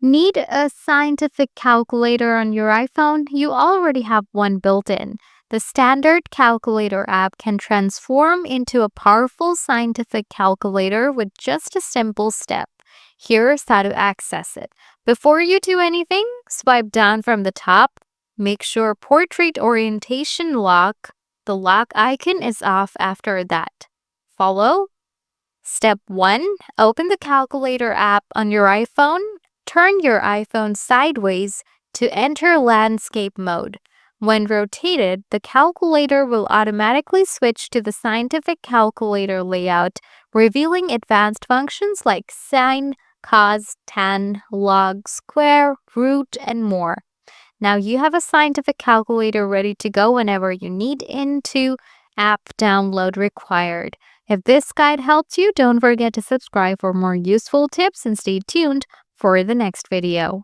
Need a scientific calculator on your iPhone? You already have one built in. The standard calculator app can transform into a powerful scientific calculator with just a simple step. Here's how to access it. Before you do anything, swipe down from the top. Make sure portrait orientation lock, the lock icon is off after that. Follow. Step 1. Open the calculator app on your iPhone. Turn your iPhone sideways to enter landscape mode. When rotated, the calculator will automatically switch to the scientific calculator layout, revealing advanced functions like sine, cos, tan, log, square, root, and more. Now you have a scientific calculator ready to go whenever you need. Into app download required. If this guide helped you, don't forget to subscribe for more useful tips and stay tuned for the next video.